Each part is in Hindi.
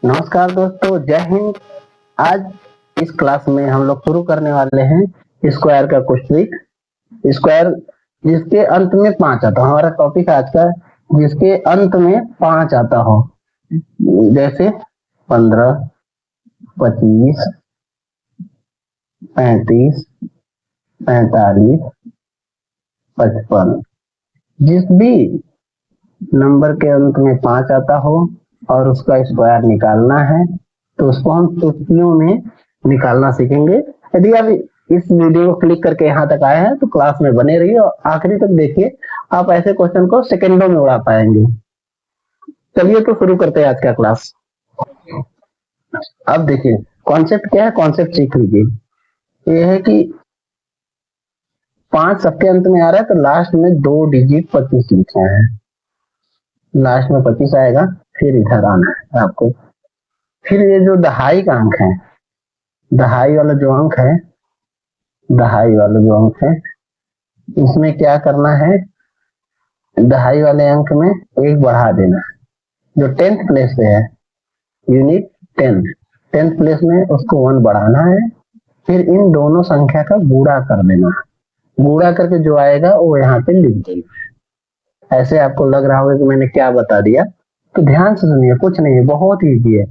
नमस्कार दोस्तों, जय हिंद। आज इस क्लास में हम लोग शुरू करने वाले हैं स्क्वायर का कुछ ट्रिक। स्क्वायर जिसके अंत में 5 आता हो, हमारा टॉपिक आज का जिसके अंत में 5 आता हो, जैसे 15, 25, 35, 45, 55। जिस भी नंबर के अंत में 5 आता हो और उसका स्क्वायर निकालना है तो उसको हम चुटकियों में निकालना सीखेंगे। यदि आप इस वीडियो को क्लिक करके यहाँ तक आए हैं तो क्लास में बने रहिए और आखिरी तक देखिए, आप ऐसे क्वेश्चन को सेकंडों में उड़ा पाएंगे। चलिए तो शुरू करते हैं आज का क्लास। अब देखिए कॉन्सेप्ट क्या है, कॉन्सेप्ट सीख लीजिए। ये है कि 5 सबके अंत में आ रहा है तो लास्ट में 2 डिजिट 25 लिखना है। लास्ट में 25 आएगा, फिर इधर आना है आपको। फिर ये जो दहाई का अंक है, दहाई वाला जो अंक है, दहाई वाला जो अंक है, इसमें क्या करना है, दहाई वाले अंक में 1 बढ़ा देना है। जो 10th प्लेस पे है, यूनिट 10th प्लेस में उसको 1 बढ़ाना है। फिर इन दोनों संख्या का गुणा कर देना है। गुणा करके जो आएगा वो यहाँ पे लिख देना। ऐसे आपको लग रहा होगा कि मैंने क्या बता दिया, तो ध्यान से सुनिए, कुछ नहीं है, बहुत ईजी है।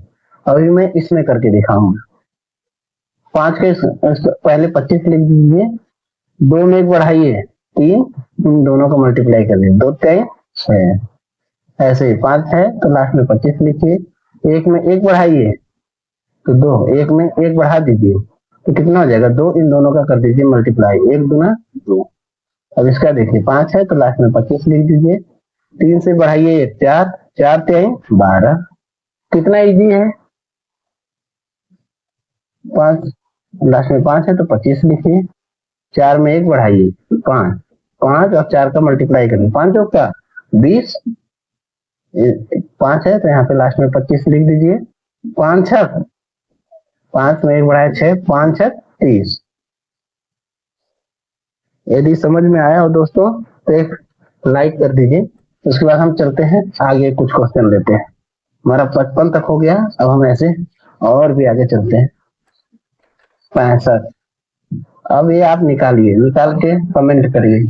अभी मैं इसमें करके दिखाऊंगा। 5 के पहले 25 लिख दीजिए, 2 में 1 बढ़ाइए 3, इन दोनों को मल्टीप्लाई कर दीजिए, 2 3 6। ऐसे ही 5 है तो लास्ट में 25 लिखिए। 1 में 1 बढ़ाइए तो 2, 1 में 1 बढ़ा दीजिए तो कितना हो जाएगा 2, इन दोनों का कर दीजिए मल्टीप्लाई, 1 दूना 2। अब इसका देखिए 5 है तो लास्ट में 25 लिख दीजिए। 3 से बढ़ाइए 4, 4 3 12। कितना इजी है, 5 लास्ट में 5 है तो 25 लिखिए। 4 में 1 बढ़ाइए 5, 5 और 4 का मल्टीप्लाई करिए, 5 और क्या 20। 5 है तो यहाँ पे लास्ट में 25 लिख दीजिए। 5 6, 5 में 1 बढ़ाए 6, 5 6 30। यदि समझ में आया हो दोस्तों तो एक लाइक कर दीजिए। उसके बाद हम चलते हैं आगे, कुछ क्वेश्चन लेते हैं। हमारा 55 तक हो गया, अब हम ऐसे और भी आगे चलते हैं। 65, अब ये आप निकालिए, निकाल के कमेंट करिए।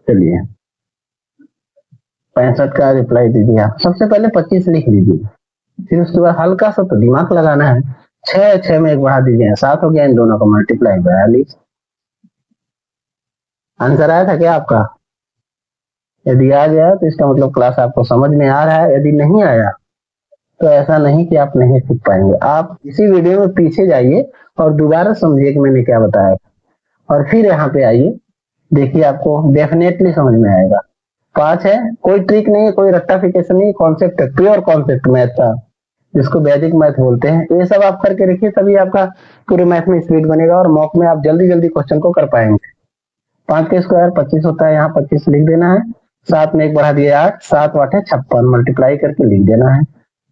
चलिए 65 का रिप्लाई दीजिए। आप सबसे पहले 25 लिख लीजिए, फिर उसके बाद हल्का सा तो दिमाग लगाना है। 6 में 1 बढ़ा दीजिए 7 हो गया, इन दोनों का मल्टीप्लाई 42। आंसर आया था क्या आपका? यदि आ गया तो इसका मतलब क्लास आपको समझ में आ रहा है। यदि नहीं आया तो ऐसा नहीं कि आप नहीं सीख पाएंगे। आप इसी वीडियो में पीछे जाइए और दोबारा समझिए कि मैंने क्या बताया, और फिर यहाँ पे आइए, देखिए आपको डेफिनेटली समझ में आएगा। 5 है, कोई ट्रिक नहीं है, कोई रट्टाफिकेशन नहीं, कॉन्सेप्ट है, प्योर कॉन्सेप्ट मैथ का, जिसको वैदिक मैथ बोलते हैं। ये सब आप करके रखिए, तभी आपका पूरे मैथ में स्पीड बनेगा और मॉक में आप जल्दी जल्दी क्वेश्चन को कर पाएंगे। 5 के स्क्वायर 25 होता है, यहाँ 25 लिख देना है। 7 में 1 बढ़ा दिए 8, 7 8 है 56, मल्टीप्लाई करके लिख देना है।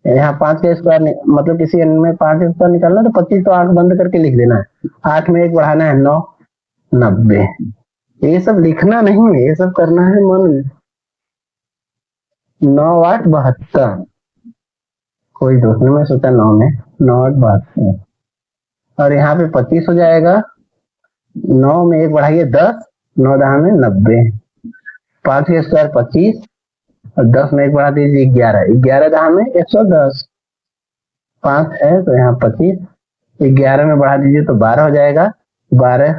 यहाँ 5 के स्क्वायर मतलब किसी अन्य में 5 के स्क्वायर निकालना तो 25 तो आंख बंद करके लिख देना है। 8 में 1 बढ़ाना है 9, 90। ये सब लिखना नहीं है, ये सब करना है मन में। 9 8 72, कोई दोस्त नहीं, मैं सोचा 9 में 9 8 72, और यहाँ पे 25 हो जाएगा। 9 में 1 बढ़ाइए 10, 9 10 में 90। 5 के स्क्वायर 25 और 10 में 1 बढ़ा दीजिए 11, 11 10 में 110। 5 है तो यहाँ 25, 11 में बढ़ा दीजिए तो 12 हो जाएगा। 12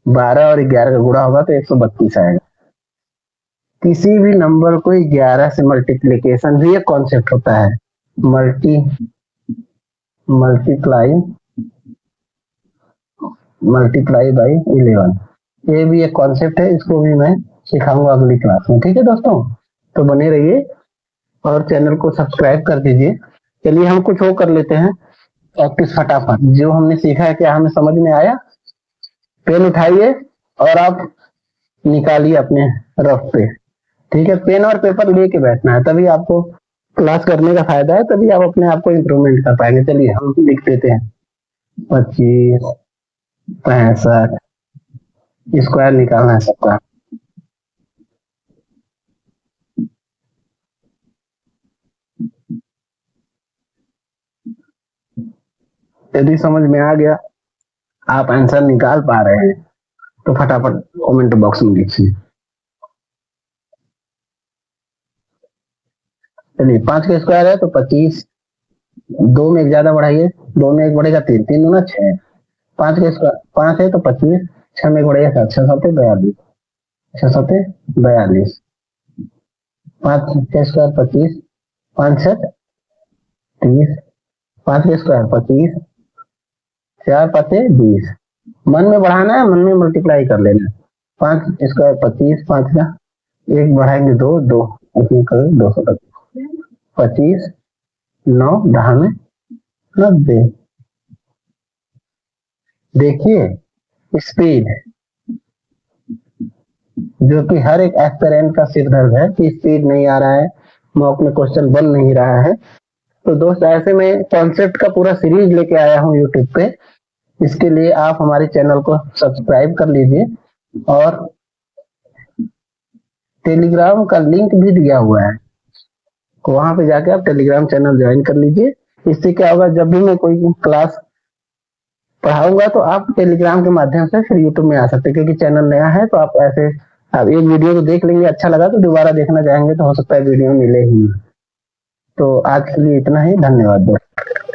12 और 11 का गुणा होगा तो 132 आएगा। किसी भी नंबर को 11 से मल्टीप्लीकेशन भी एक कॉन्सेप्ट होता है, मल्टीप्लाई बाई 11। ये भी एक कॉन्सेप्ट है, इसको भी मैं सिखाऊंगा अगली क्लास में। ठीक है दोस्तों, तो बने रहिए और चैनल को सब्सक्राइब कर दीजिए। चलिए हम कुछ और कर लेते हैं प्रैक्टिस फटाफट। जो हमने सीखा है क्या हमें समझ में आया? पेन उठाइए और आप निकालिए अपने रफ पे। ठीक है, पेन और पेपर लेके बैठना है, तभी आपको क्लास करने का फायदा है, तभी आप अपने आप को इम्प्रूवमेंट कर पाएंगे। चलिए हम लिख देते हैं 25 65 स्क्वायर निकालना है सबका। यदि समझ में आ गया, आप आंसर निकाल पा रहे हैं, तो फटाफट कमेंट बॉक्स में लिखिए। चलिए 5 का स्क्वायर है तो 25, 2 में एक ज्यादा बढ़ाइए, 2 में एक बढ़ेगा 3, 3 दूना 6, 5 का स्क्वायर 5 है तो 25, 6 में एक बढ़ेगा 7, 6 7 42, 6 7 42, 5 का स्क्वायर 25, 5 7 30, 5 का स्क्वायर 25, 4 5 20। मन में बढ़ाना है, मन में मल्टीप्लाई कर लेना है। 5 स्क्वायर 25, 5 का एक बढ़ाएंगे 2, 2 225, 25 9 10 में 90। देखिए स्पीड, जो कि हर एक एस्पिरेंट का सिर दर्द है कि स्पीड नहीं आ रहा है, मॉक में क्वेश्चन बन नहीं रहा है। तो दोस्त ऐसे में कॉन्सेप्ट का पूरा सीरीज लेके आया हूँ यूट्यूब पे। इसके लिए आप हमारे चैनल को सब्सक्राइब कर लीजिए, और टेलीग्राम का लिंक भी दिया हुआ है, वहां पे जाके आप टेलीग्राम चैनल ज्वाइन कर लीजिए। इससे क्या होगा, जब भी मैं कोई क्लास पढ़ाऊंगा तो आप टेलीग्राम के माध्यम से फिर यूट्यूब में आ सकते हैं, क्योंकि चैनल नया है। तो आप ऐसे आप एक वीडियो को देख लेंगे, अच्छा लगा तो दोबारा देखना चाहेंगे तो हो सकता है वीडियो मिले ही। तो आज के लिए इतना ही, धन्यवाद दोस्त।